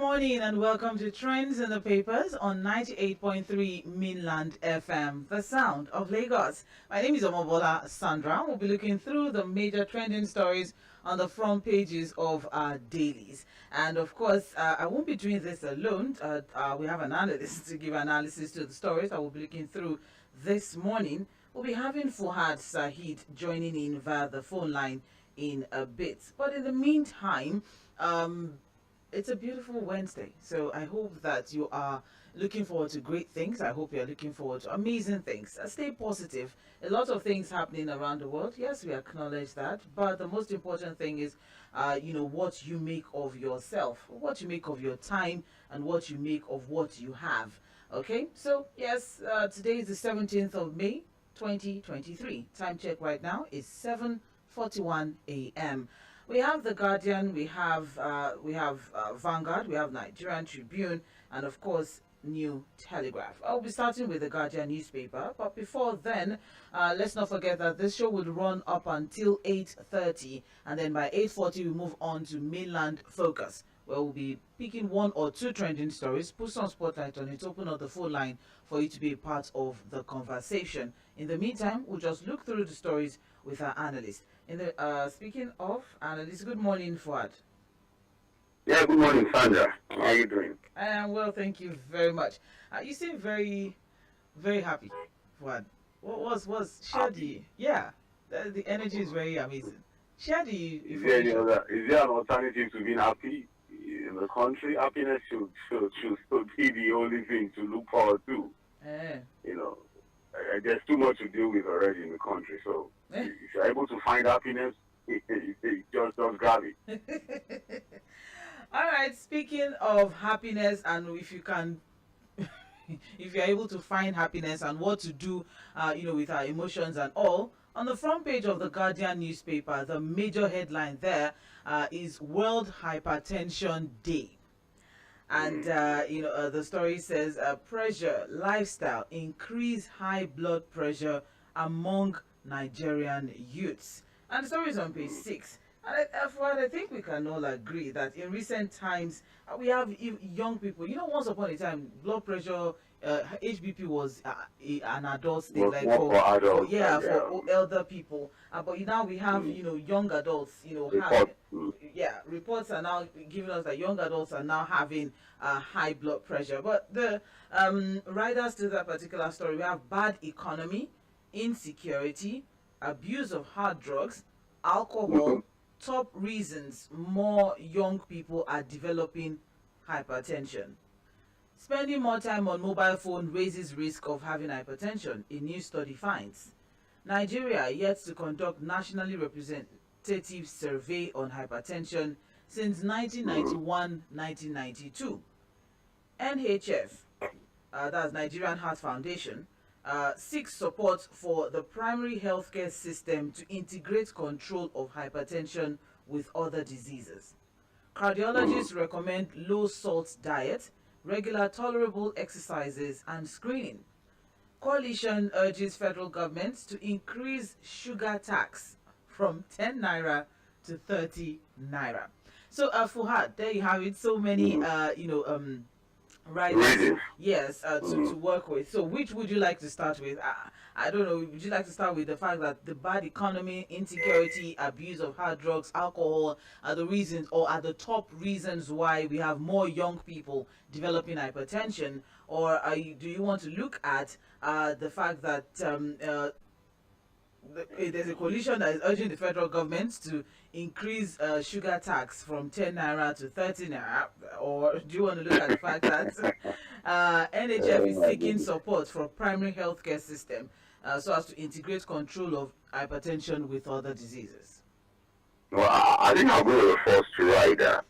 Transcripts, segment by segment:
morning and welcome to Trends in the Papers on 98.3 Mainland FM, the sound of Lagos. My name is Mobola Sandra. We'll be looking through the major trending stories on the front pages of our dailies. And of course, I won't be doing this alone. We have an analyst to give analysis to the stories I will be looking through this morning. We'll be having Fuhad Saheed joining in via the phone line in a bit. But in the meantime, it's a beautiful Wednesday, so I hope that you are looking forward to great things. I hope you're looking forward to amazing things. Stay positive. A lot of things happening around the world. Yes, we acknowledge that, but the most important thing is, what you make of yourself, what you make of your time, and what you make of what you have. Okay, so yes, today is the 17th of May, 2023. Time check right now is 7:41 a.m. We have The Guardian, we have Vanguard, we have Nigerian Tribune, and of course, New Telegraph. I'll be starting with The Guardian newspaper, but before then, let's not forget that this show will run up until 8:30, and then by 8:40 we move on to Mainland Focus, where we'll be picking one or two trending stories, put some spotlight on it, open up the phone line for you to be a part of the conversation. In the meantime, we'll just look through the stories with our analyst. Speaking of analysts, good morning, Fuhad. Yeah, good morning, Sandra. How are you doing? I am well, thank you very much. You seem very, very happy, Fuhad. What was share the the energy is very amazing. Share the information. Is there an alternative to being happy in the country? Happiness should be the only thing to look forward to. You know, there's too much to deal with already in the country, so if you're able to find happiness, just grab it. All right, speaking of happiness, and if you can if you're able to find happiness and what to do with our emotions and all, on the front page of the Guardian newspaper, the major headline there is World Hypertension Day. And the story says pressure lifestyle increase high blood pressure among Nigerian youths, and the story is on page 6. And I think we can all agree that in recent times we have young people. Once upon a time, blood pressure, HBP was an adult thing, like for adults, for elder people. But now we have young adults. Reports are now giving us that young adults are now having high blood pressure. But the riders to that particular story, we have bad economy, insecurity, abuse of hard drugs, alcohol. Top reasons more young people are developing hypertension. Spending more time on mobile phone raises risk of having hypertension, a new study finds. Nigeria yet to conduct nationally representative survey on hypertension since 1991-1992. NHF, that's Nigerian Heart Foundation, seeks support for the primary healthcare system to integrate control of hypertension with other diseases. Cardiologists recommend low salt diet, regular tolerable exercises, and screening. Coalition urges federal government to increase sugar tax from 10 naira to 30 naira. So, Fuhad, there you have it. So many, riders, yes, to work with. So which would you like to start with? I don't know. Would you like to start with the fact that the bad economy, insecurity, abuse of hard drugs, alcohol are the reasons, or are the top reasons why we have more young people developing hypertension? Or do you want to look at the fact that there's a coalition that is urging the federal government to increase sugar tax from 10 naira to 30 naira, or do you want to look at the fact that NHF is seeking support for primary healthcare system so as to integrate control of hypertension with other diseases? Well, I think I'll go with the first rider.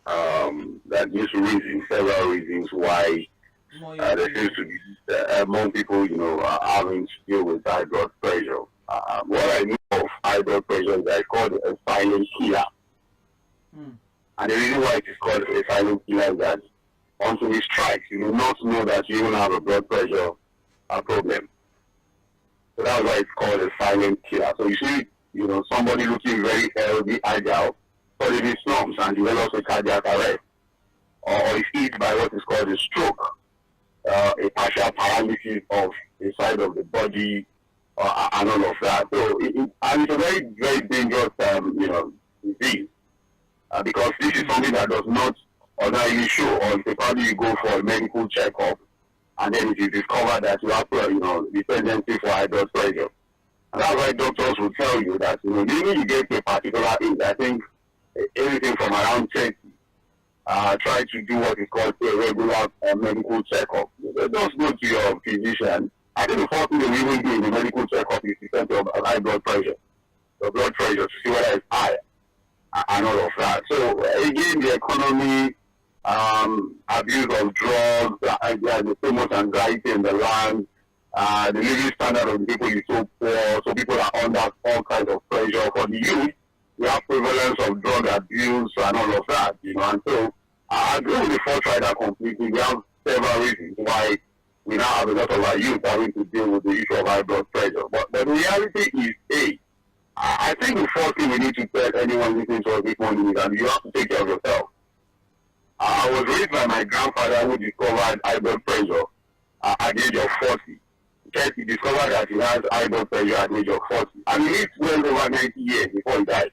That gives several reasons why there seems to be among people, having to deal with high blood pressure. What I know of high blood pressure is that it's called a silent killer. And the reason why it is called a silent killer is that until it strikes, you do not know that you even have a blood pressure problem. So that's why it's called a silent killer. So you see, somebody looking very healthy, agile, suddenly slumps and develops a cardiac arrest. or is hit by what is called a stroke, a partial paralysis of the side of the body, and all of that. So, and it's a very, very dangerous, disease, because this is something that does not ordinarily show until probably you go for a medical checkup, and then it is discovered that you have, the tendency for high blood pressure. And that's why doctors will tell you that, the minute you get to a particular age, I think anything from around 30, try to do what is called a regular medical checkup. Just go to your physician. I think the first thing they even do in the medical checkup is to check your high blood pressure, to see whether it's high, and all of that. So again, the economy, abuse of drugs, there's so much anxiety in the land. The living standard of the people is so poor, so people are under all kinds of pressure. For the youth, we have prevalence of drug abuse and all of that, and so I agree with the first rider completely. We have several reasons why we now have a lot of our youth having to deal with the issue of high blood pressure. But the reality is, I think the first thing we need to tell anyone listening to us this morning is that you have to take care of yourself. I was raised by my grandfather who discovered high blood pressure at the age of 40. He discovered that he has high blood pressure at the age of 40. And he lived well over 90 years before he died.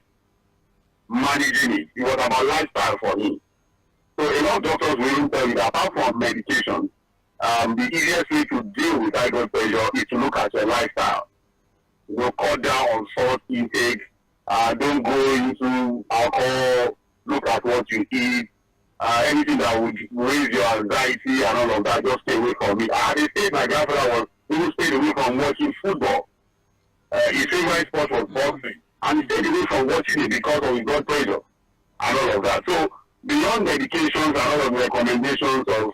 Managing it. It was about lifestyle for him. So a lot of doctors will even tell you that apart from medication, the easiest way to deal with high blood pressure is to look at your lifestyle. Cut down on salt intake. Don't go into alcohol. Look at what you eat. Anything that would raise your anxiety and all of that, just stay away from it. They say my grandfather even stayed away from watching football. His favorite sport was boxing. And he stayed away from watching it because of his blood pressure and all of that. So beyond medications and all of the recommendations of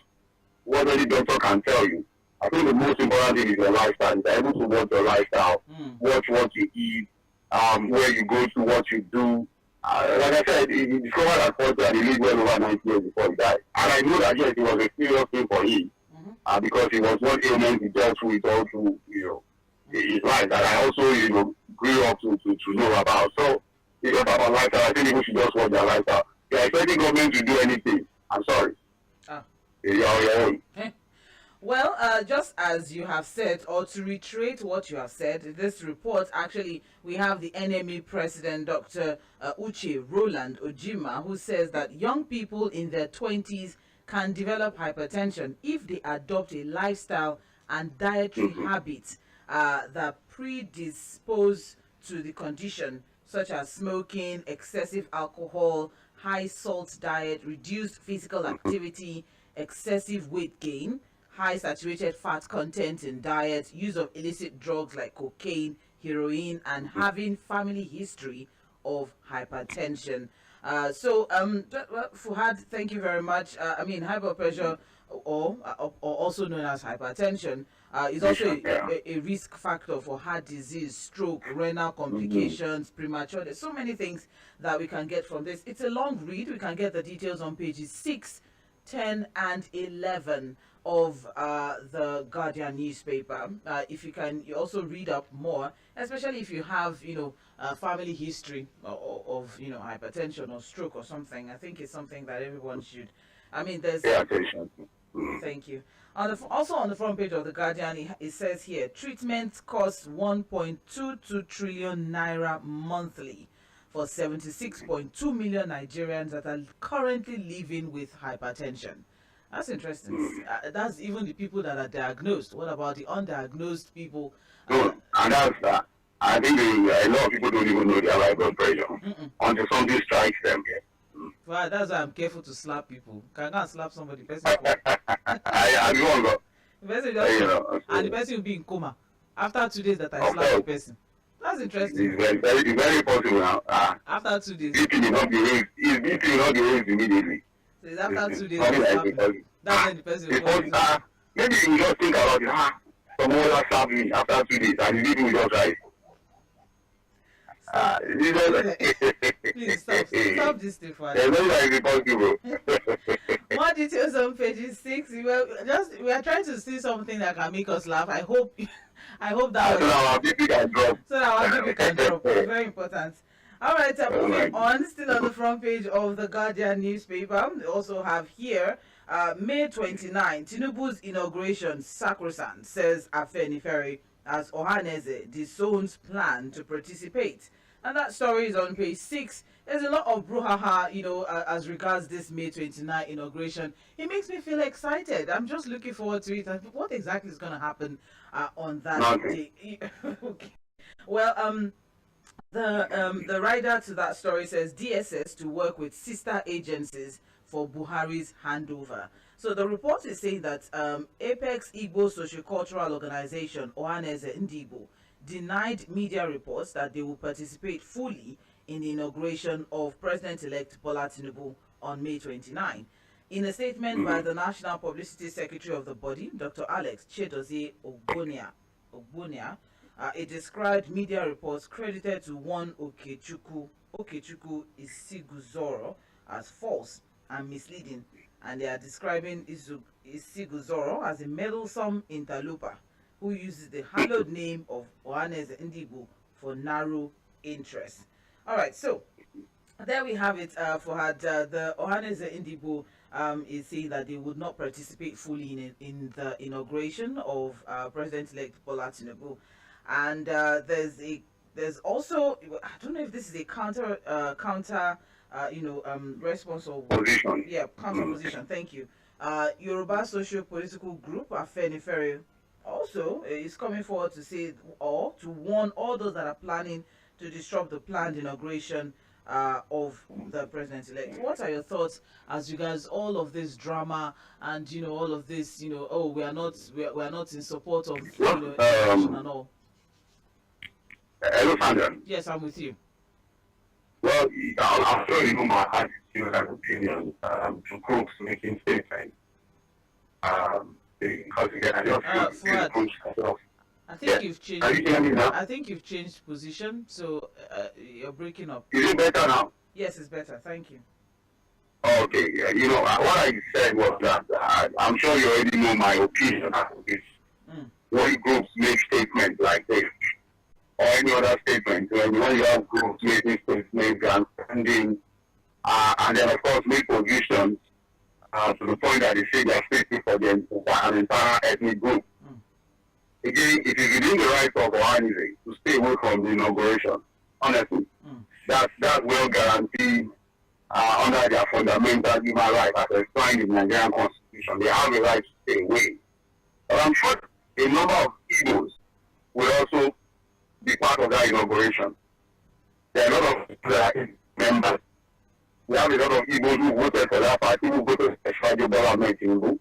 what any doctor can tell you, I think the most important thing is your lifestyle. You're able to watch your lifestyle, watch what you eat, where you go to, what you do. Like I said, he discovered at 40 and he lived well over 90 years before he died. And I know that, yes, it was a serious thing for him, because it was one ailment he dealt with all through, his life that I also, grew up to know about. So, it's just about lifestyle. I think people should just watch their lifestyle. If you're expecting government to do anything, I'm sorry. You're on your own. Well, just as you have said, or to reiterate what you have said, this report, actually, we have the NME president, Dr. Uche Roland Ojima, who says that young people in their 20s can develop hypertension if they adopt a lifestyle and dietary habits that predispose to the condition, such as smoking, excessive alcohol, high salt diet, reduced physical activity, excessive weight gain, high saturated fat content in diet, use of illicit drugs like cocaine, heroin, and having family history of hypertension. Fuhad, thank you very much. High blood pressure, or also known as hypertension, is also a risk factor for heart disease, stroke, renal complications, premature. There's so many things that we can get from this. It's a long read. We can get the details on pages 6, 10, and 11 of the Guardian newspaper. If you can, you also read up more, especially if you have, family history of hypertension or stroke or something. I think it's something that everyone should. There's. Thank you. Also on the front page of the Guardian, it says here, treatment costs 1.22 trillion naira monthly for 76.2 million Nigerians that are currently living with hypertension. That's interesting. That's even the people that are diagnosed. What about the undiagnosed people? And that's I think a lot of people don't even know their high blood pressure until something strikes them. Well, that's why I'm careful to slap people. Can I go and slap somebody? The person and the person will be in coma after 2 days that I slap the person. That's interesting. It's very possible now. After 2 days. BP will not be raised. His BP will not be raised immediately. So it's after 2 days. That's when the person will maybe you just think about it. Someone will slap me after 2 days and the BP will just rise. Please stop this thing for us. More details on pages 6. We are trying to see something that can make us laugh. I hope that so our BP can drop. So that our BP can drop. It's very important. All right, Oh my moving on, still on the front page of the Guardian newspaper. We also have here May 29, Tinubu's inauguration sacrosanct, says Afenifere, as Ohaneze disowns plan to participate. And that story is on page 6. There's a lot of brouhaha, as regards this May 29 inauguration. It makes me feel excited. I'm just looking forward to it. And what exactly is going to happen on that day? Okay. Well, the writer to that story says DSS to work with sister agencies for Buhari's handover. So the report is saying that Apex Igbo Sociocultural Organization, Ohaneze Ndibo, denied media reports that they will participate fully in the inauguration of President-elect Bola Tinubu on May 29. In a statement by the National Publicity Secretary of the body, Dr. Alex Chedozie Ogbonia, it described media reports credited to one Okechukwu Isiguzoro as false and misleading, and they are describing Isiguzoro as a meddlesome interloper who uses the hallowed name of Ohaneze Ndibo for narrow interests. All right, so there we have it. Fuhad, the Ohaneze Ndibo is saying that they would not participate fully in the inauguration of President-elect Bola Tinubu. And there's also, I don't know if this is a counter response or position. Yeah, counter position. Thank you. Yoruba socio-political group Afenifere also is coming forward to say or to warn all those that are planning to disrupt the planned inauguration of the president-elect. What are your thoughts as regards all of this drama and all of this? Oh, we are not in support of inauguration and all. Hello, Sandra. Yes, I'm with you. Well, I'm sure you know my attitude and opinion to groups making statements. Because again, I just Fuhad, myself. I think you've changed. Are you hearing me now? I think you've changed position, so you're breaking up. Is it better now? Yes, it's better. Thank you. Okay, yeah, what I said was that I'm sure you already know my opinion on this. When groups make statements like this, or any other statement, when you have groups making statements and standing, and then of course make positions to the point that they say they are speaking for an entire ethnic group. Again, it is within the right of Ohaneze to stay away from the inauguration. Honestly, that's well guaranteed under their fundamental human rights as enshrined in the Nigerian Constitution. They have a right to stay away. But I'm sure a number of Igbos will also be part of that inauguration. There are a lot of people that are members. We have a lot of Igbos who voted for that party, who voted for Ajibola Tinubu.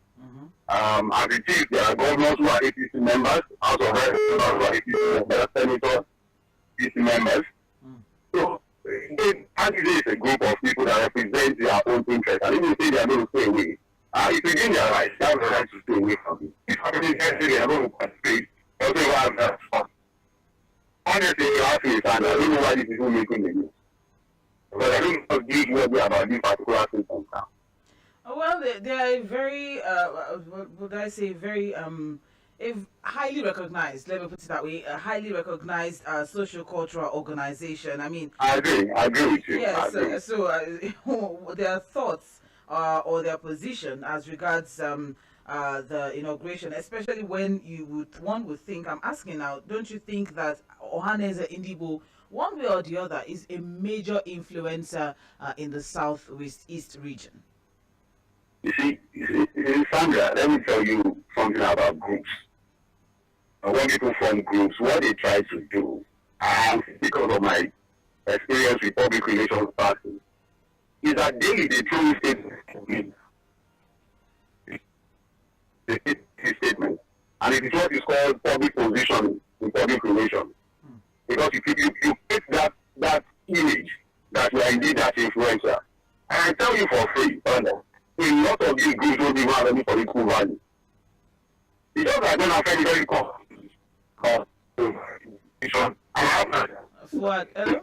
As it is, there are governors who are APC members, House of Representatives who are APC members, senators, APC members. So, Candidate is a group of people that represent their own interests. And if they say they are going to stay away, it's within their rights. They have the right to stay away from it. If somebody says they are going to participate, they also have that spot. Honestly, you ask me, and I don't know why this is making the news. But I don't know this word about this particular system now. Well, they are very, what would I say, very highly recognized, let me put it that way, a highly recognized social-cultural organization. I mean, I agree with you. Yes, so their thoughts or their position as regards the inauguration, especially when one would think, I'm asking now, don't you think that Ohaneze Ndibo, one way or the other, is a major influencer in the Southwest region? You see, Sandra, let me tell you something about groups. When people form groups, what they try to do, and because of my experience with public relations parties, is that they truly statement. And it is what is called public positioning in public relations. Because you take that image that you are indeed that influencer. And I tell you for free, a lot of these groups don't even have any political value. Because I don't have any very Fuhad, hello?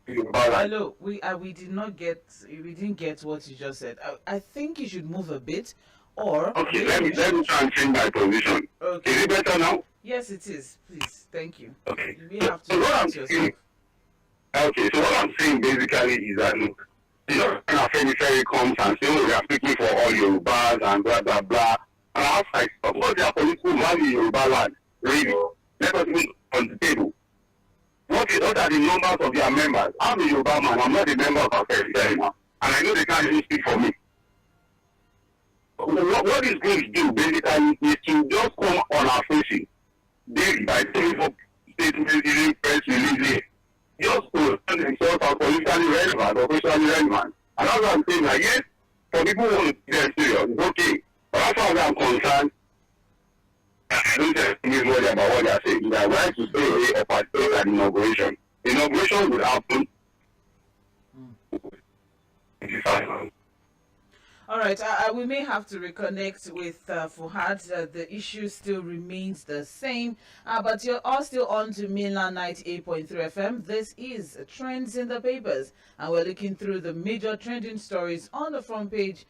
Hello, we didn't get what you just said. I think you should move a bit, or okay. Let me try and change my position. Okay. Is it better now? Yes, it is. Please, thank you. Okay. You may have to so what I'm yourself. Okay, so what I'm saying basically is that look, when a ferry comes and say, oh, we are speaking for all Yorubas and blah blah blah, and I was like, what's their political value in Yoruba land? Really? Let us meet on the table. What are the numbers of their members? I'm a Yoruba man, I'm not a member of a ferry now. And I know they can't even speak for me. What is going to do basically is to just come on our faces daily by doing up statements, giving press releases, just to stand themselves as politically relevant or socially relevant. And that's what I'm saying. Like, yes, for people who want to take them serious, it's okay. But as far as I'm concerned, I don't just think what about what they're saying. They're right to stay away or participate at inauguration. Inauguration would happen. All right, we may have to reconnect with Fuhad. The issue still remains the same, but you're all still on to Mainland 98.3 FM. This is Trends in the Papers, and we're looking through the major trending stories on the front page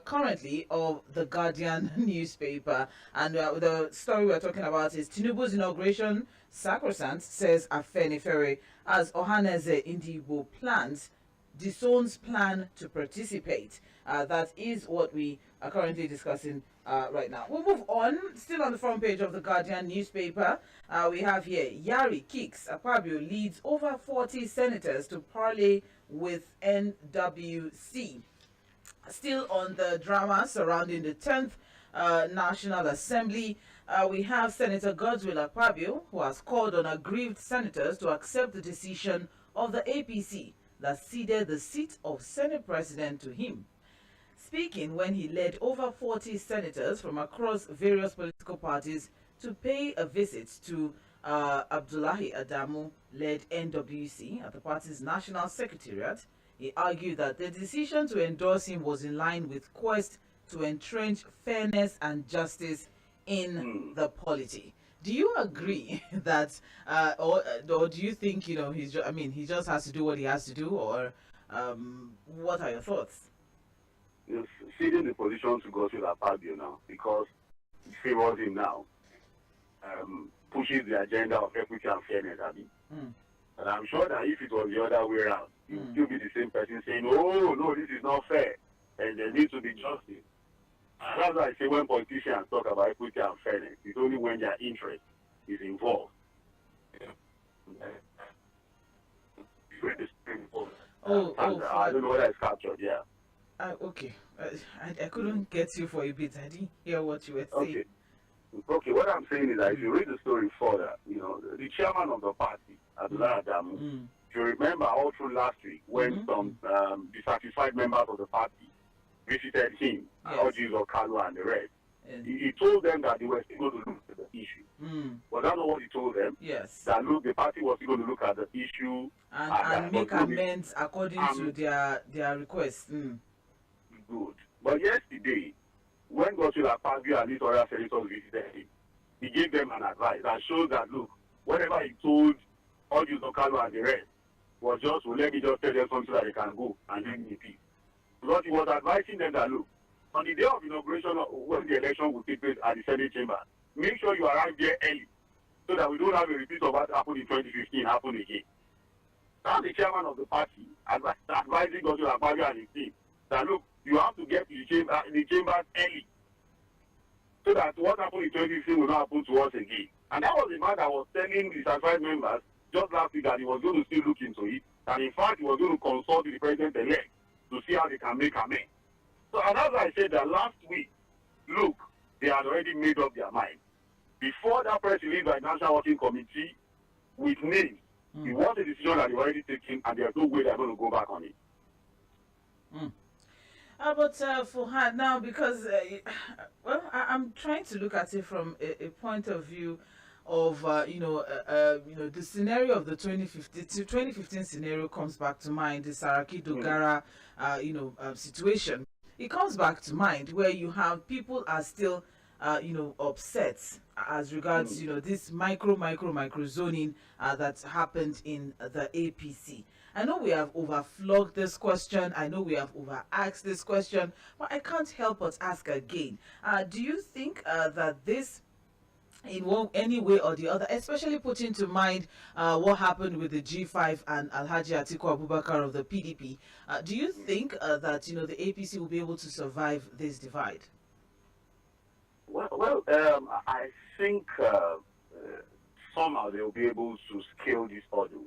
currently of the Guardian newspaper. And the story we're talking about is Tinubu's inauguration sacrosanct, says Afenifere, as Ohaneze Indigo plans disowns plan to participate. That is what we are currently discussing right now. We'll move on. Still on the front page of the Guardian newspaper, we have here, Yari kicks Akpabio leads over 40 senators to parley with NWC. Still on the drama surrounding the 10th National Assembly, we have Senator Godswill Akpabio, who has called on aggrieved senators to accept the decision of the APC that ceded the seat of Senate President to him. Speaking when he led over 40 senators from across various political parties to pay a visit to Abdullahi Adamu-led NWC at the party's national secretariat, he argued that the decision to endorse him was in line with quest to entrench fairness and justice in the polity. Do you agree that, or do you think he just has to do what he has to do, or what are your thoughts? Ceding the position to Godswill Akpabio now because it favors him now, pushes the agenda of equity and fairness, And I'm sure that if it was the other way around, it would still be the same person saying, oh, no, this is not fair, and there needs to be justice. And that's why I say when politicians talk about equity and fairness, it's only when their interest is involved. I don't know whether it's captured, yeah. Okay. I couldn't get you for a bit. I didn't hear what you were saying. Okay, what I'm saying is that if you read the story further, the chairman of the party, Abdullahi Adamu, if you remember all through last week when some dissatisfied members of the party visited him, Ojibola and the rest, he told them that they were still going to look at the issue. Was that not what he told them? Yes. That look, the party was still going to look at the issue and make amends according to their request. Good. But yesterday, when Godswill Akpabio and these other senators visited him, he gave them an advice that shows that, look, whatever he told Ojibola and the rest was just, well, let me just tell them something so that they can go and leave me in peace. Because he was advising them that, look, on the day of inauguration, when the election will take place at the Senate chamber, make sure you arrive there early so that we don't have a repeat of what happened in 2015 happen again. Now the chairman of the party advising Godswill Akpabio and his team that, look, you have to get to the chambers early so that what happened in 2015 will not happen to us again. And that was the man that was telling the certified members just last week that he was going to still look into it, and in fact he was going to consult with the president-elect to see how they can make amends. So, and as I said that last week, look, they had already made up their mind. Before that press release by the National Working Committee with names, it was a decision that they already taken, and there's no way they're going to go back on it. But Fuhad, now, because, I'm trying to look at it from a point of view of, the scenario of the 2015 scenario comes back to mind, the Saraki Dogara, situation. It comes back to mind where you have people are still, upset as regards, this micro zoning that happened in the APC. I know we have overflogged this question. I know we have overasked this question, but I can't help but ask again. Do you think that this in any way or the other, especially putting to mind what happened with the G5 and Alhaji Atiku Abubakar of the PDP. Do you think that the APC will be able to survive this divide? I think somehow they will be able to scale this hurdle.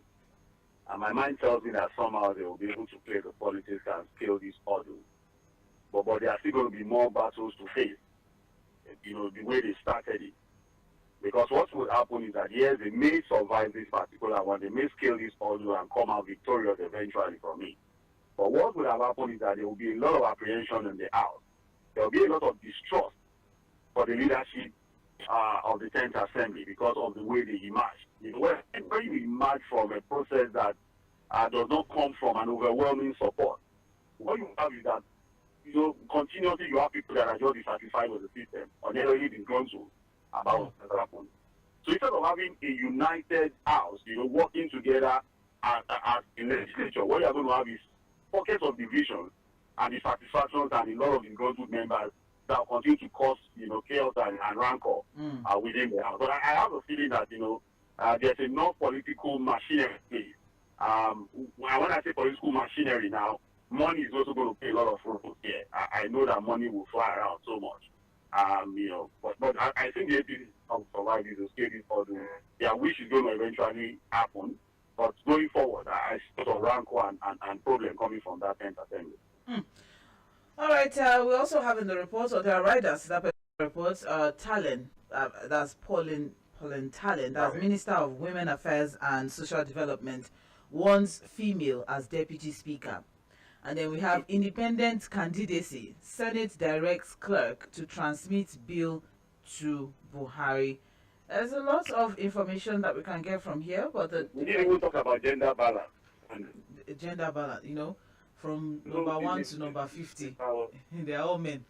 And my mind tells me that somehow they will be able to play the politics and scale this hurdle. But there are still going to be more battles to face, the way they started it. Because what will happen is that, yes, they may survive this particular one, they may scale this hurdle and come out victorious eventually from it. But what will have happened is that there will be a lot of apprehension in the House. There will be a lot of distrust for the leadership of the 10th Assembly because of the way they emerged. When you emerge from a process that does not come from an overwhelming support, what you have is that, continuously you have people that are just dissatisfied with the system or they're already disgruntled about what has happened. So instead of having a united House, working together as a legislature, what you're going to have is pockets of division and dissatisfactions and a lot of disgruntled members that will continue to cause, chaos and rancor within the House. But I have a feeling that, there's enough political machinery. When I say political machinery now, money is also going to play a lot of roles here. I know that money will fly around so much. But I think the APC will survive this, will scale this hurdle. Their wish is going to eventually happen. But going forward, I see sort of rancor and problem coming from that 10th Assembly. All right, we also have in the report, or there are riders that reports, Talent, that's Pauline Talent, as Minister of Women Affairs and Social Development, wants female as Deputy Speaker. And then we have independent candidacy. Senate directs clerk to transmit bill to Buhari. There's a lot of information that we can get from here, but we didn't even talk about gender balance. Gender balance, from number 1 to number 50. They're all men.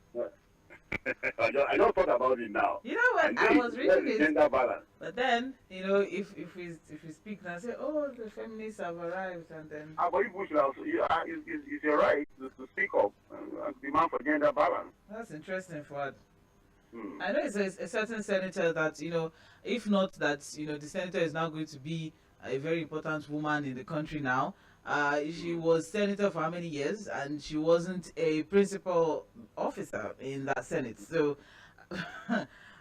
I don't talk about it now. When I was reading it, gender balance. But then, if we speak and say, oh, the feminists have arrived, and then. But you should also, it's your right to speak up and demand for gender balance. That's interesting, Fuhad. I know it's a certain senator that, if not that, the senator is now going to be a very important woman in the country now. She was senator for how many years, and she wasn't a principal officer in that Senate. So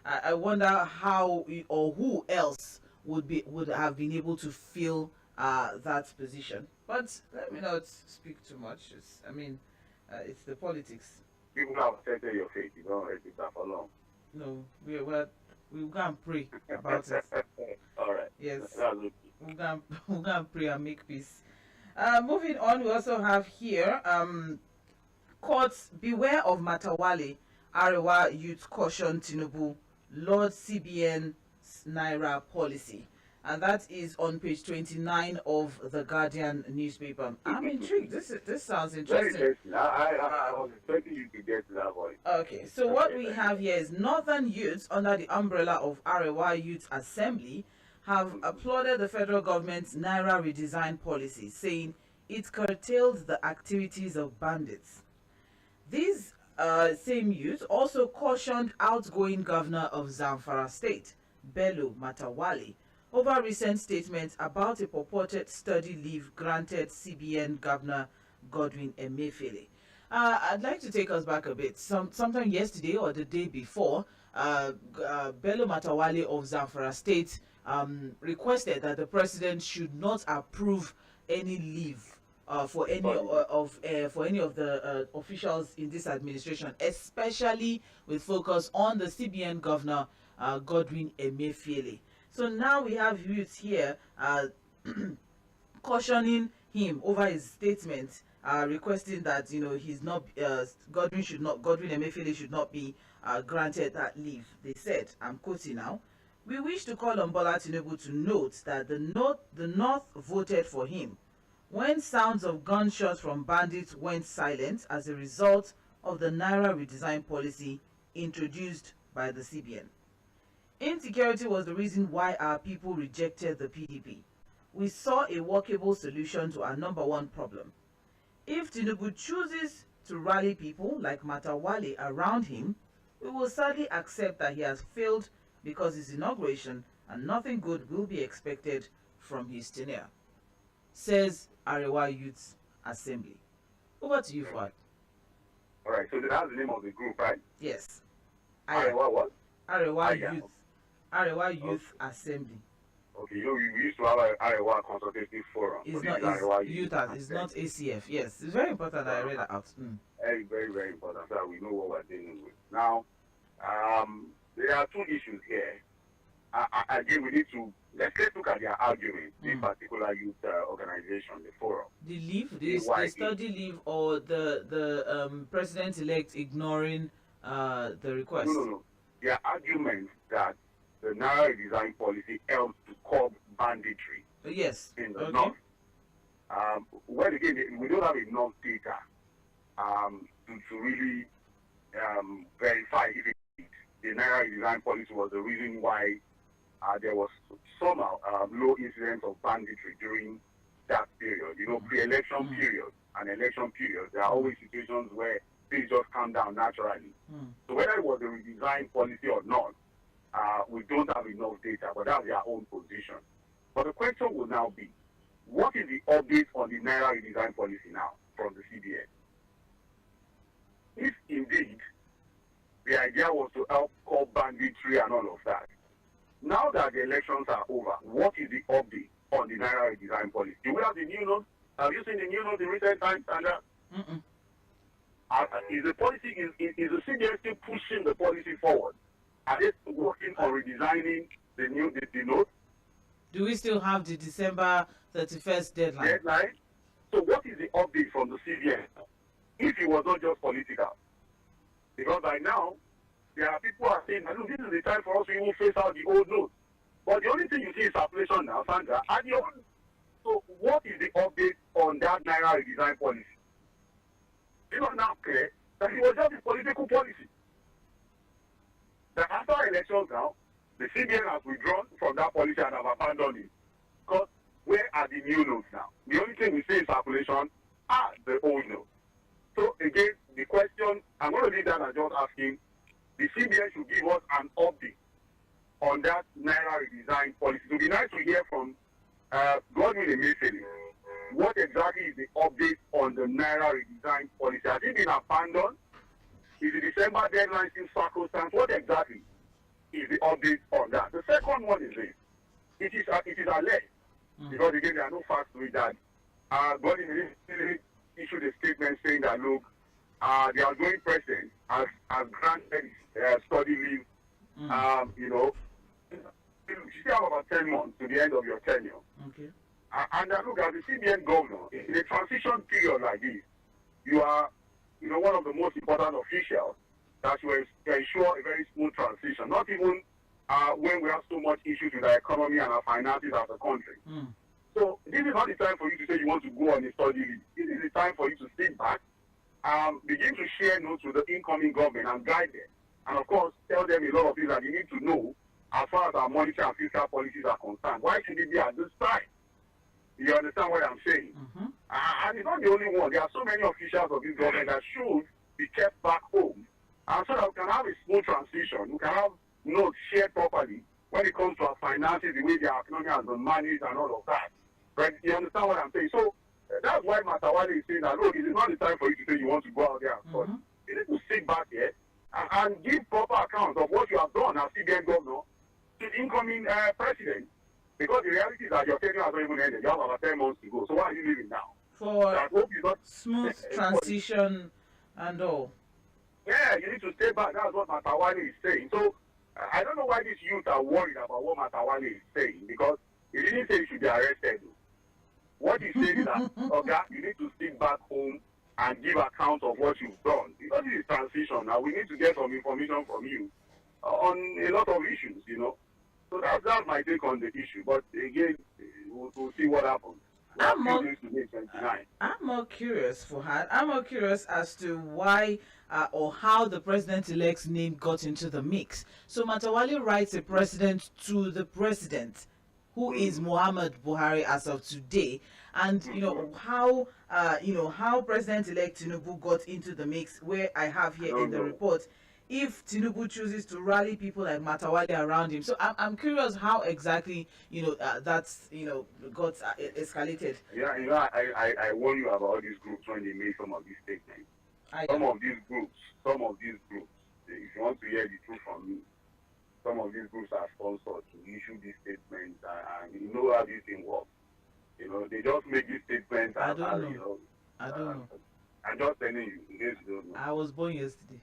I wonder how or who else would have been able to fill that position. But let me not speak too much. It's the politics. People have accepted your faith. You don't let it that for long. No, we'll go and pray about it. All right. Yes. That's okay. We'll go and pray and make peace. Moving on, we also have here, courts beware of Matawale, Arewa youth caution Tinubu, Lord CBN Naira policy. And that is on page 29 of the Guardian newspaper. I'm intrigued. This sounds interesting. Very interesting. I was expecting you to get to that point. Okay, so what we have here is Northern youths under the umbrella of Arewa Youth Assembly have applauded the federal government's Naira redesign policy, saying it curtailed the activities of bandits. These same youth also cautioned outgoing governor of Zamfara State, Bello Matawale, over recent statements about a purported study leave granted CBN Governor Godwin Emefiele. I'd like to take us back a bit. Sometime yesterday or the day before, Bello Matawale of Zamfara State requested that the president should not approve any leave for any of the officials in this administration, especially with focus on the CBN governor Godwin Emefiele. So now we have youths here cautioning him over his statement, requesting that he's not Godwin Emefiele should not be granted that leave. They said, I'm quoting now, "We wish to call on Bola Tinubu to note that the North voted for him when sounds of gunshots from bandits went silent as a result of the Naira redesign policy introduced by the CBN. Insecurity was the reason why our people rejected the PDP. We saw a workable solution to our number one problem. If Tinubu chooses to rally people like Matawale around him, we will sadly accept that he has failed because it's inauguration and nothing good will be expected from his tenure, says Arewa Youth Assembly. Over to you, Fuhad. All right, so that's the name of the group, right? Yes. Arewa what? Arewa Youth Assembly. Okay, we used to have an Arewa Consultative Forum. It's not it's not ACF. Yes, it's very important that I read that out. Very, very, very important so that we know what we're dealing with. Now, there are two issues here. Again, we need to let's look at their argument. This particular youth organization, the forum. The leave, the study leave, or the president-elect ignoring the request. No. Their argument that the Naira design policy helps to curb banditry. Yes. In the north. Well, again, we don't have enough data to really verify if the Naira design policy was the reason why there was somehow low incidence of banditry during that period. You know, pre-election period and election period, there are always situations where things just calm down naturally. So whether it was a redesigned policy or not, we don't have enough data, but that's their own position. But the question will now be, what is the update on the Naira redesign policy now from the CBN? If indeed the idea was to help curb banditry and all of that, now that the elections are over, what is the update on the Naira redesign policy? Do we have the new notes? Have you seen the new notes in recent times, Sandra? Is the policy is the CBN still pushing the policy forward? Are they working on redesigning the note? Do we still have the December 31st deadline? So what is the update from the CBN? If it was not just political. Because by now, there are people who are saying, look, this is the time for us to even face out the old note. But the only thing you see is circulation now, Sandra. So what is the update on that Naira redesign policy? It's not now clear that it was just a political policy. That after elections now, the CBN has withdrawn from that policy and have abandoned it. Because where are the new notes now? The only thing we see in circulation are the old notes. So again, the question, I'm going to leave that as just asking, the CBN should give us an update on that Naira redesign policy. It would be nice to hear from Godwin Emefiele. What exactly is the update on the Naira redesign policy? Has it been abandoned? Is the December deadline still sacrosanct? What exactly is the update on that? The second one is this. It is alleged, because again, there are no facts to it, that Godwin issued a statement saying that, look, the outgoing president has granted study leave, you still have about 10 months to the end of your tenure. Okay. And look, as the CBN governor, in a transition period like this, you are, one of the most important officials that will ensure a very smooth transition, not even when we have so much issues with our economy and our finances as a country. So this is not the time for you to say you want to go on a study leave. This is the time for you to sit back, begin to share notes with the incoming government and guide them. And of course, tell them a lot of things that you need to know as far as our monetary and fiscal policies are concerned. Why should it be at this time? You understand what I'm saying? And it's not the only one. There are so many officials of this government that should be kept back home. And so that we can have a smooth transition. We can have notes shared properly when it comes to our finances, the way our economy has been managed and all of that. Right? You understand what I'm saying? So that's why Matawale is saying that, look, this is not the time for you to say you want to go out there and study. You need to sit back here and give proper accounts of what you have done as CBN governor to the incoming president. Because the reality is that your tenure has not even ended. You have about 10 months to go. So why are you leaving now? For smooth transition and all. Yeah, you need to stay back. That's what Matawale is saying. So I don't know why these youth are worried about what Matawale is saying, because he didn't say you should be arrested. What he said is that, okay, you need to sit back home and give account of what you've done. Because this is transition. Now we need to get some information from you on a lot of issues, So that's my take on the issue. But again, we'll see what happens. I'm more curious, Fuhad. I'm more curious as to why or how the president-elect's name got into the mix. So Matawale writes a president to the president, who is Muhammad Buhari as of today, and how President-elect Tinubu got into the mix. Where I have here in the report, if Tinubu chooses to rally people like Matawale around him. So I'm curious how exactly, that's, got escalated. Yeah, I warn you about all these groups when they make some of these statements. Yeah. Some of these groups, if you want to hear the truth from me, some of these groups are sponsored to issue these statements, and you know how this thing works. They just make these statements I don't know. I don't know. I'm just telling you, in case you don't know. I was born yesterday.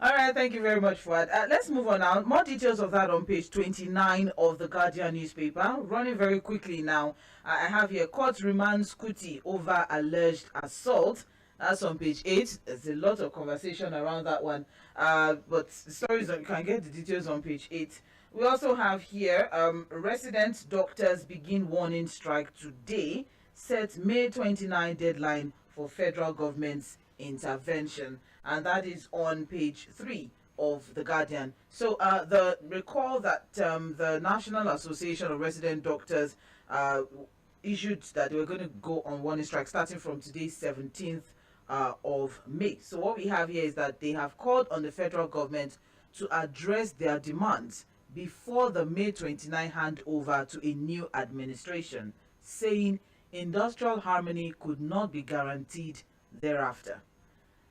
All right, thank you very much, Fuad. Let's move on now. More details of that on page 29 of the Guardian newspaper. Running very quickly now. I have here, court remands Kuti over alleged assault. That's on page 8. There's a lot of conversation around that one. But stories, you can get the details on page 8. We also have here, resident doctors begin warning strike today. Set May 29 deadline for federal government's intervention, and that is on page 3 of the Guardian. So recall that the National Association of Resident Doctors issued that they were going to go on warning strike starting from today, 17th of May. So what we have here is that they have called on the federal government to address their demands before the May 29 handover to a new administration, saying industrial harmony could not be guaranteed thereafter.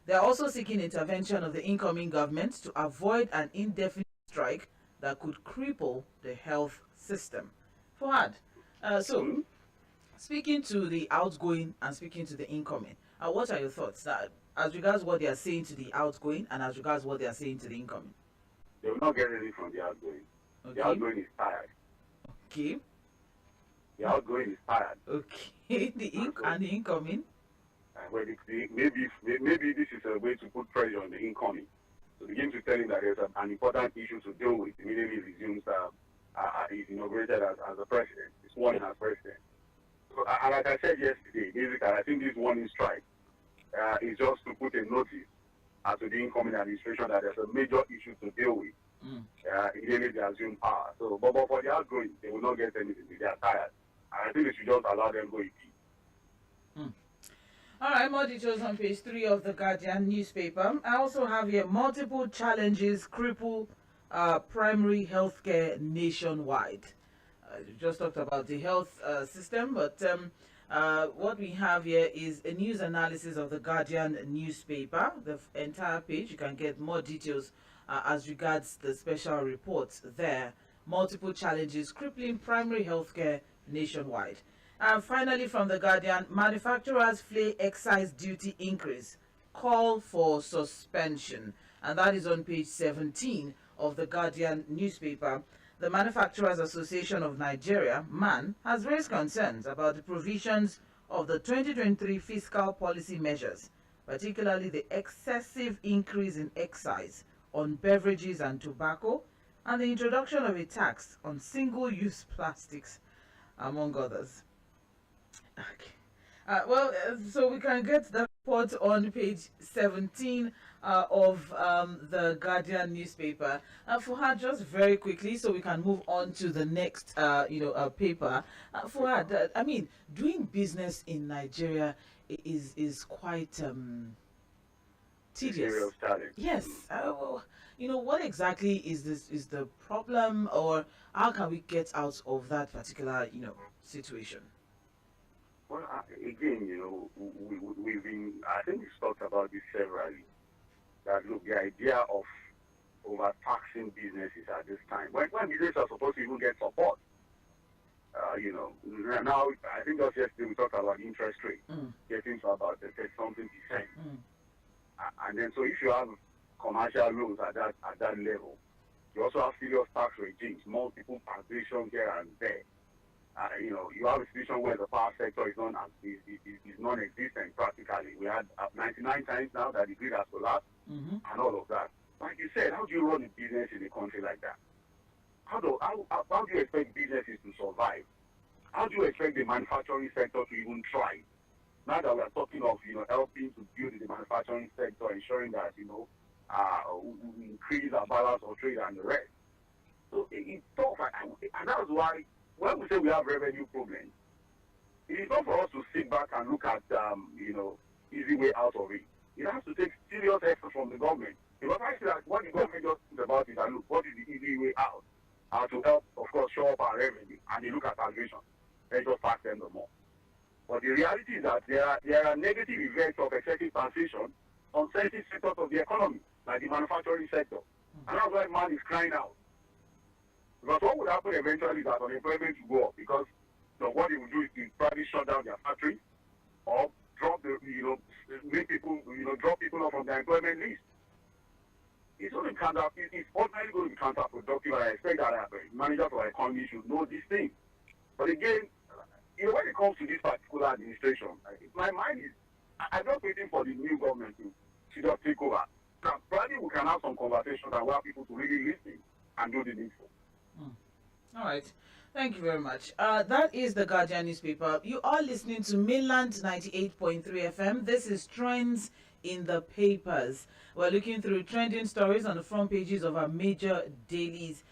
They are also seeking intervention of the incoming government to avoid an indefinite strike that could cripple the health system. Fuhad, speaking to the outgoing and speaking to the incoming, what are your thoughts as regards what they are saying to the outgoing and as regards what they are saying to the incoming? They will not get anything from the outgoing. Okay. The outgoing is tired. Okay. The outgoing is tired. Okay. The incoming? Well, maybe this is a way to put pressure on the incoming. So begin to tell him that there's an important issue to deal with. Immediately resumes is inaugurated as a president. It's sworn in as president. So, and like I said yesterday, basically, I think this warning strike is just to put a notice to the incoming administration that there's a major issue to deal with. Immediately they assume power. So, but for the outgoing, they will not get anything. They are tired. And I think they should just allow them go in peace. All right, more details on page 3 of the Guardian newspaper. I also have here multiple challenges cripple primary healthcare nationwide. We just talked about the health system, but what we have here is a news analysis of the Guardian newspaper. The entire page, you can get more details as regards the special reports there. Multiple challenges crippling primary healthcare nationwide. And finally, from the Guardian, manufacturers flay excise duty increase, call for suspension. And that is on page 17 of the Guardian newspaper. The Manufacturers Association of Nigeria, MAN, has raised concerns about the provisions of the 2023 fiscal policy measures, particularly the excessive increase in excise on beverages and tobacco, and the introduction of a tax on single-use plastics, among others. Okay. So we can get the report on page 17 of the Guardian newspaper. Fuhad, just very quickly, so we can move on to the next, paper. Fuhad, I mean, doing business in Nigeria is quite tedious. Yes. What exactly is the problem, or how can we get out of that particular, situation? Well, again, we've been, I think we've talked about this severally, that look, the idea of overtaxing businesses at this time, when businesses are supposed to even get support, now, I think just yesterday we talked about interest rate, getting to about 30-something percent. And then, so if you have commercial loans at that level, you also have serious tax regimes, multiple taxation here and there. You have a situation where the power sector is non-existent practically. We had 99 times now that the grid has collapsed and all of that. Like you said, how do you run a business in a country like that? How do you expect businesses to survive? How do you expect the manufacturing sector to even thrive? Now that we are talking of helping to build the manufacturing sector, ensuring that we increase our balance of trade and the rest. So it's tough, and that's why when we say we have revenue problems, it is not for us to sit back and look at easy way out of it. It has to take serious effort from the government. Because I see that what the government just thinks about is that, look, what is the easy way out? To help, of course, show up our revenue, and they look at taxation. They just tax them the more. But the reality is that there are negative effects of excessive taxation on sensitive sectors of the economy, like the manufacturing sector. And that's why man is crying out. Because what would happen eventually is that unemployment will go up, because what they will do is to probably shut down their factories or drop make people, drop people off from their employment list. It's going to it's ultimately going to be counterproductive, and I expect that managers of our economy should know these things. But again, when it comes to this particular administration, my mind is, I'm just waiting for the new government to just take over. Now, probably we can have some conversations and allow people to really listen and do the needful. All right. Thank you very much. That is the Guardian newspaper. You are listening to Mainland 98.3 FM. This is Trends in the Papers. We're looking through trending stories on the front pages of our major dailies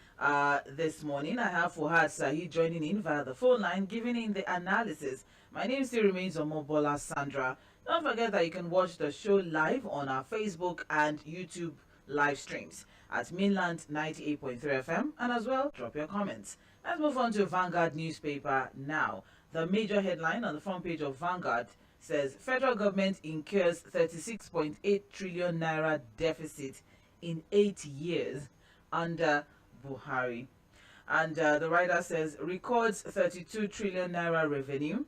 this morning. I have Fuhad Saheed joining in via the phone line, giving in the analysis. My name still remains Mobola Sandra. Don't forget that you can watch the show live on our Facebook and YouTube live streams at Mainland 98.3 FM, and as well, drop your comments. Let's move on to Vanguard newspaper now. The major headline on the front page of Vanguard says federal government incurs 36.8 trillion naira deficit in 8 years under Buhari. And the writer says records 32 trillion naira revenue,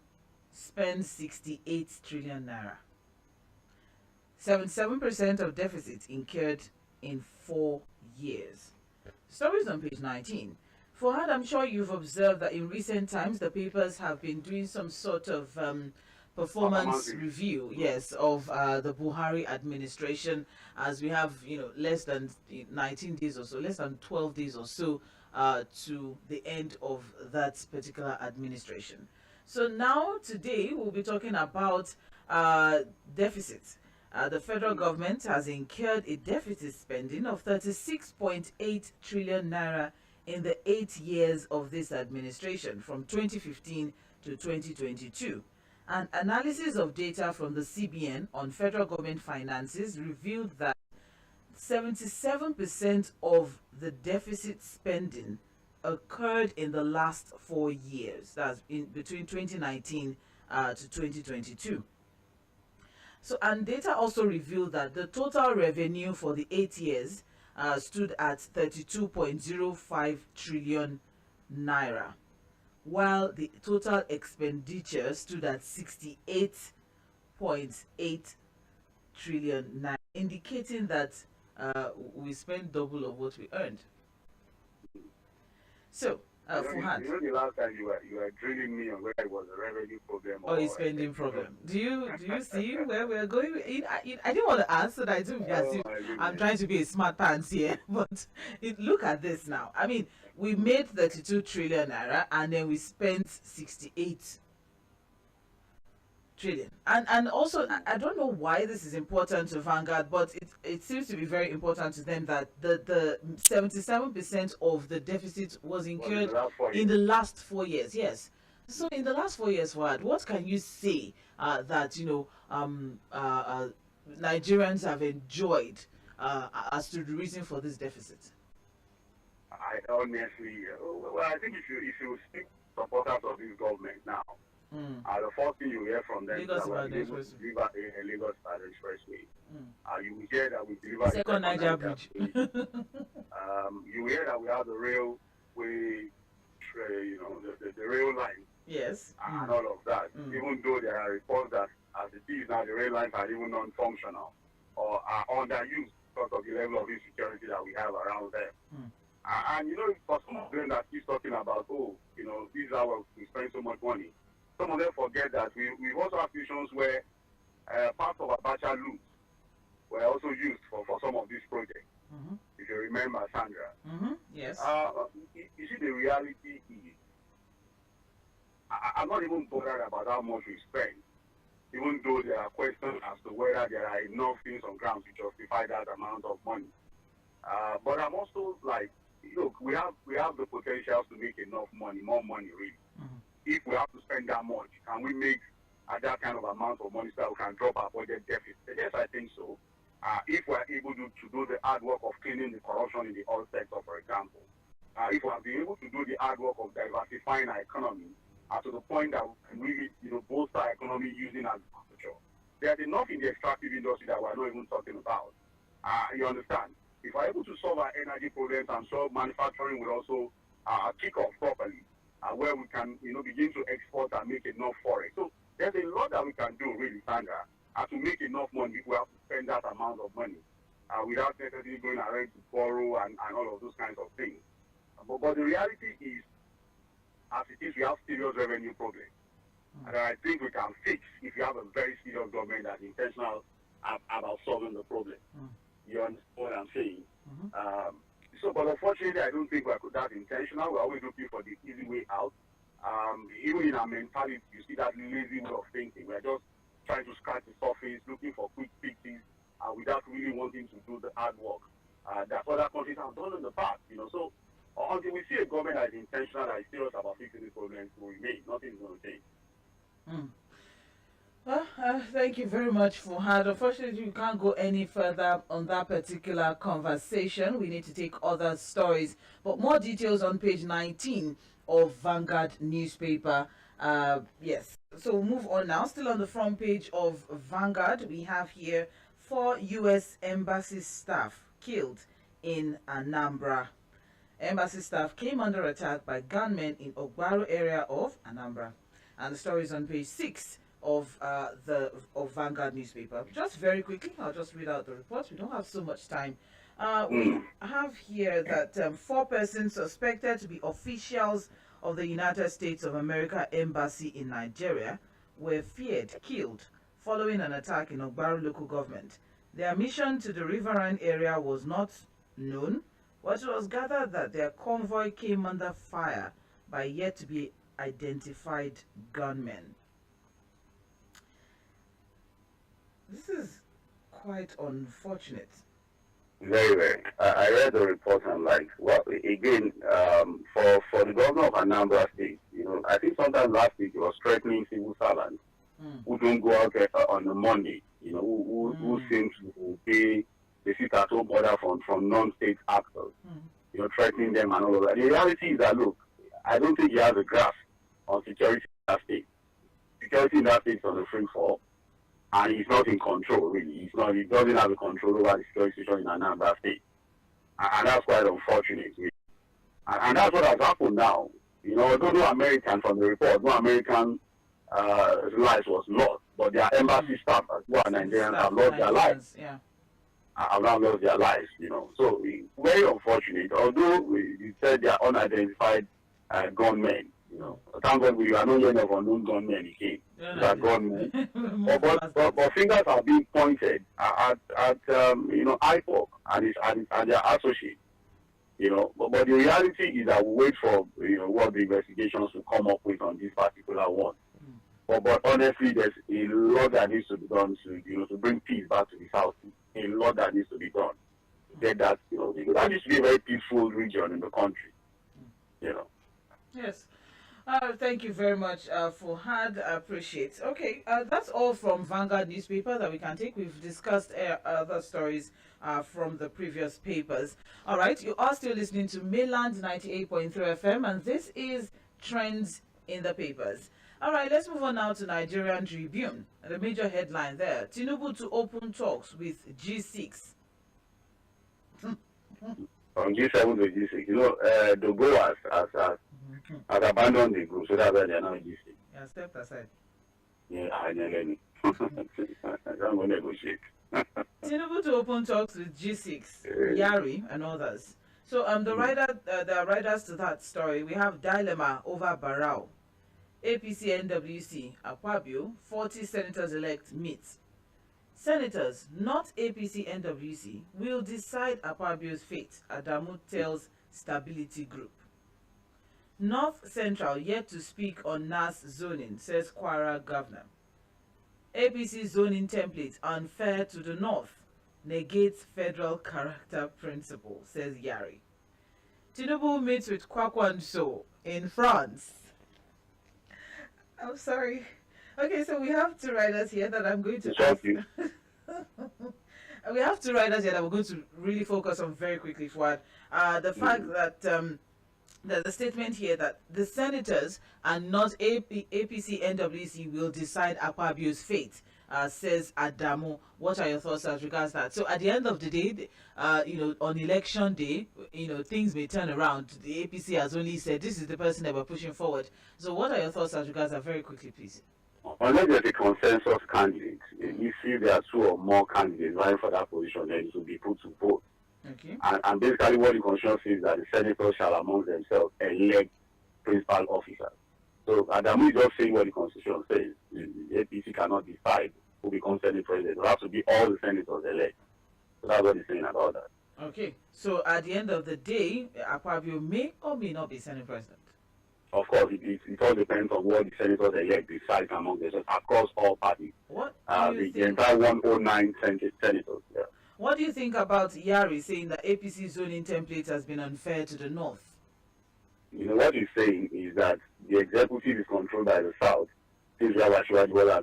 spends 68 trillion naira. 77% of deficit incurred in 4 years. Stories on page 19. Fuhad, I'm sure you've observed that in recent times the papers have been doing some sort of performance review, yes, of the Buhari administration, as we have, less than 19 days or so, less than 12 days or so to the end of that particular administration. So now, today, we'll be talking about deficits. The federal government has incurred a deficit spending of 36.8 trillion naira in the 8 years of this administration, from 2015 to 2022. An analysis of data from the CBN on federal government finances revealed that 77% of the deficit spending occurred in the last 4 years. That's between 2019 to 2022. So, and data also revealed that the total revenue for the 8 years stood at 32.05 trillion naira, while the total expenditure stood at 68.8 trillion naira, indicating that we spent double of what we earned. So, Fuhad. The last time you were drilling me on whether it was a revenue problem or a spending problem. Do you see where we're going? I didn't want to answer that. I'm trying to be a smart pants here, but look at this now. I mean, we made 32 trillion naira and then we spent 68 trillion. And also, I don't know why this is important to Vanguard, but it seems to be very important to them that the 77% of the deficit was incurred in the last 4 years. Yes. So in the last 4 years, what can you say that Nigerians have enjoyed as to the reason for this deficit? I honestly, I think if you speak supporters of this government now, the first thing you hear from them is that we're able to deliver a Lagos Expressway. You will hear that we deliver Second Niger Bridge. You hear that we have the railway, the rail line. Yes. And all of that. Even though there are reports that as it is now, the rail lines are even non-functional or are underused because of the level of insecurity that we have around them. And for some of them that keeps talking about, this is how we spend so much money. Some of them forget that we also have situations where parts of Abacha loops were also used for some of these projects. If you remember, Sandra. Yes. You see, the reality is, I'm not even bothered about how much we spend, even though there are questions as to whether there are enough things on ground to justify that amount of money. But I'm also like, look, we have the potential to make enough money, more money really. If we have to spend that much, can we make that kind of amount of money so that we can drop our budget deficit? Yes, I think so. If we're able to do the hard work of cleaning the corruption in the oil sector, for example, if we have been able to do the hard work of diversifying our economy to the point that we can really, boost our economy using agriculture, there's enough in the extractive industry that we're not even talking about. You understand? If we're able to solve our energy problems, I'm sure manufacturing will also kick off properly, where we can, begin to export and make enough for it. So there's a lot that we can do, really, Sandra, to make enough money if we have to spend that amount of money without necessarily going ahead to borrow and all of those kinds of things. But the reality is, as it is, we have serious revenue problems. And I think we can fix if you have a very serious government that's intentional about solving the problem. You understand what I'm saying? But unfortunately, I don't think we're that intentional. We're always looking for the easy way out. Even in our mentality, you see that lazy way of thinking. We're just trying to scratch the surface, looking for quick fixes, without really wanting to do the hard work that other countries have done in the past. So until we see a government that is intentional, that is serious about fixing these problems, will remain. Nothing is going to change. Well, thank you very much, Fuhad. Unfortunately, we can't go any further on that particular conversation. We need to take other stories, but more details on page 19 of Vanguard newspaper. Yes. So we'll move on now. Still on the front page of Vanguard, we have here 4 U.S. embassy staff killed in Anambra. Embassy staff came under attack by gunmen in Ogbaru area of Anambra. And the story is on page 6 of Vanguard newspaper. Just very quickly, I'll just read out the report. We don't have so much time. We have here that 4 persons suspected to be officials of the United States of America Embassy in Nigeria were feared killed following an attack in Ogbaru local government. Their mission to the riverine area was not known, but it was gathered that their convoy came under fire by yet to be identified gunmen. This is quite unfortunate. Very, very. I read the report and well, again, for the governor of Anambra State, I think sometime last week he was threatening civil servants who don't go out on the Monday, who seem to pay the sit-at-home order from non-state actors, threatening them and all of that. The reality is that, look, I don't think he has a grasp on security in that state. Security in that state is on the free fall. And he's not in control, really. He doesn't have a control over the security situation in Anambra State. And that's quite unfortunate, really. And that's what has happened now. Although no American, from the report, no American lives was lost, but their embassy staff as well, Nigerians, have lost their lives. Yeah. Have now lost their lives, So, very unfortunate. Although you said they are unidentified gunmen, thank God we are not hearing of unknown gunmen again. Gunmen. but fingers are being pointed at IPOC and their associates. But the reality is that we wait for what the investigations will come up with on this particular one. But honestly, there's a lot that needs to be done to bring peace back to the south. A lot that needs to be done. Get that because that needs to be a very peaceful region in the country. Yes. Thank you very much, Fuhad. I appreciate. Okay, that's all from Vanguard newspaper that we can take. We've discussed other stories from the previous papers. All right, you are still listening to Mainland 98.3 FM, and this is Trends in the Papers. All right, let's move on now to Nigerian Tribune. The major headline there: Tinubu to open talks with G6. From G7 to G6, the goers has abandoned the group, so that's why they are now G6. Yeah, stepped aside. Yeah, I don't want to negotiate. Tinubu to open talks with G6, Yari, and others. So the writers to that story, we have dilemma over Barao. APC NWC, Akpabio, 40 senators-elect meet. Senators, not APC NWC, will decide Akpabio's fate, Adamu tells Stability Group. North Central yet to speak on NAS zoning, says Kwara governor. APC zoning template unfair to the North, negates federal character principle, says Yari. Tinubu meets with Kwakwanso in France. I'm sorry. Okay, so we have two riders here that I'm going to It's ask. okay. We have two riders here that we're going to really focus on very quickly, Fuad. The fact Mm. that there's a statement here that the senators and not APC NWC will decide Akpabio's fate, says Adamu. What are your thoughts as regards that? So at the end of the day, on election day, things may turn around. The APC has only said this is the person that we're pushing forward. So what are your thoughts as regards that? Very quickly, please. Unless there's a consensus candidate, if there are two or more candidates vying for that position, then it will be put to vote. Okay. And basically what the constitution says is that the senators shall among themselves elect principal officers. So Adamu is just saying what the constitution says. The APC cannot decide who becomes senate president. It has to be all the senators elect. So that's what he's saying about that. Okay. So at the end of the day, Akpabio may or may not be Senate President. Of course, it all depends on what the senators elect decide among themselves across all parties. What The entire 109 senators. Yeah. What do you think about Yari saying that APC zoning template has been unfair to the North? What he's saying is that the executive is controlled by the South, since we have Ajibola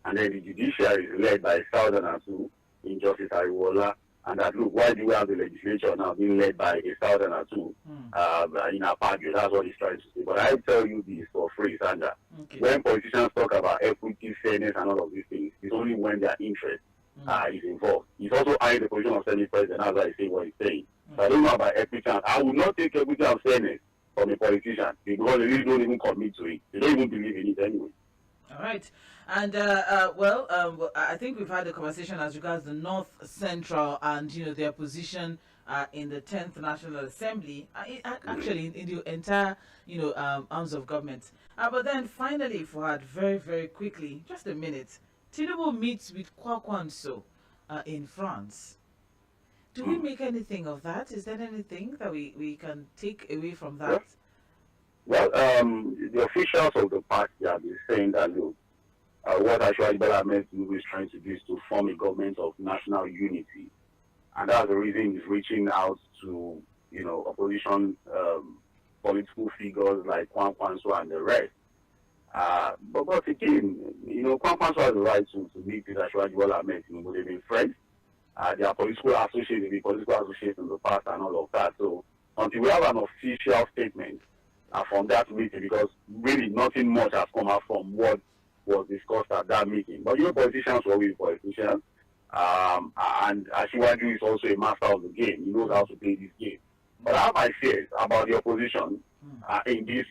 and then the judiciary is led by Southerners who, in Justice Ajibola, and that look, why do we have the legislature now being led by a Southerner too, in Apagio? That's what he's trying to say. But I tell you this for free, Sandra. Okay. When politicians talk about equity, fairness, and all of these things, it's only when their interest is involved. He's also eyeing the position of Senate President, as I say what he's saying. So I don't know about equity. I would not take equity and fairness from a politician because they really don't even commit to it. They don't even believe in it anyway. All right. And, I think we've had a conversation as regards the North Central and, their position in the 10th National Assembly, actually in the entire, arms of government. But then finally, Fuhad, very, very quickly, just a minute, Tinubu meets with Kwakwanso in France. Do we make anything of that? Is there anything that we can take away from that? Well, the officials of the party have been saying that, look, what actually Bola Tinubu is trying to do is to form a government of national unity. And that's the reason he's reaching out to, opposition political figures like Kwankwanso and the rest. But again, Kwankwanso has the right to meet with Ashwaji Bola Tinubu. They've been friends. They are political associates, they've been political associates in the past and all of that. So until we have an official statement from that meeting, because really nothing much has come out from what was discussed at that meeting. But politicians were with politicians, and Ashiwaju is also a master of the game. He knows how to play this game. But I have my fears about the opposition in this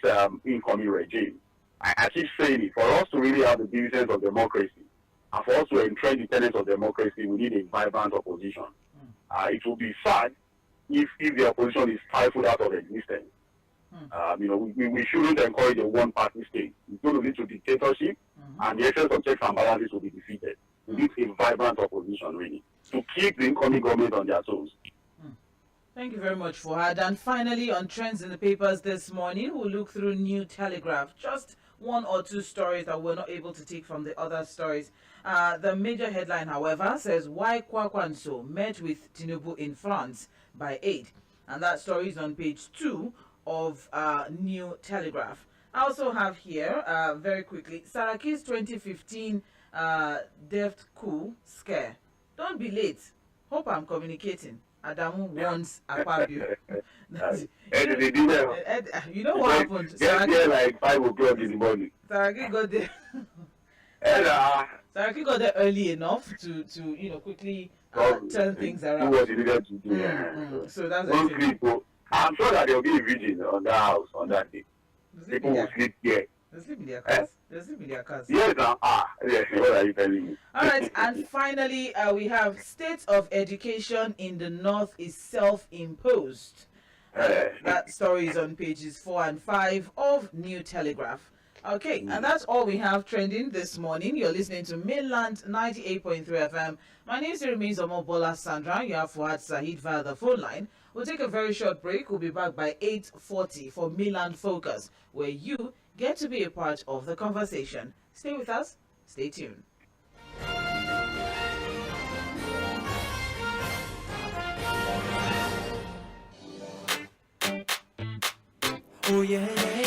incoming regime. I keep saying it, for us to really have the dividends of democracy, and for us to entrench the tenets of democracy, we need a vibrant opposition. It will be sad if the opposition is stifled out of existence. We shouldn't encourage a one-party state. It's going to lead to dictatorship, and the essence of checks and balances will be defeated. We need a vibrant opposition, really, to keep the incoming government on their toes. Thank you very much, Fuhad. And finally, on trends in the papers this morning, we'll look through New Telegraph. Just one or two stories that we're not able to take from the other stories. The major headline, however, says why Kwakwanso met with Tinubu in France by aid. And that story is on page 2 of New Telegraph. I also have here, very quickly, Saraki's 2015 Deft coup scare. Don't be late. Hope I'm communicating. Adamu warns Akpabio. You know what happened? Get there like 5 o'clock in the morning. Saraki got there. Saraki got there early enough to quickly turn things around. Do what you needed to do. So that's it. I'm sure that there will be a vigil on that house on that day. People will sleep there. They sleep in their cars. They sleep in their cars. Yes, yes, what are you telling me? All right, and finally, we have state of education in the North is self-imposed. That story is on pages 4 and 5 of New Telegraph. Okay, and that's all we have trending this morning. You're listening to Mainland 98.3 FM. My name remains Mobola Sandra. You have Fuhad Saheed via the phone line. We'll take a very short break. We'll be back by 8:40 for Mainland Focus, where you get to be a part of the conversation. Stay with us. Stay tuned. Oh yeah, yeah.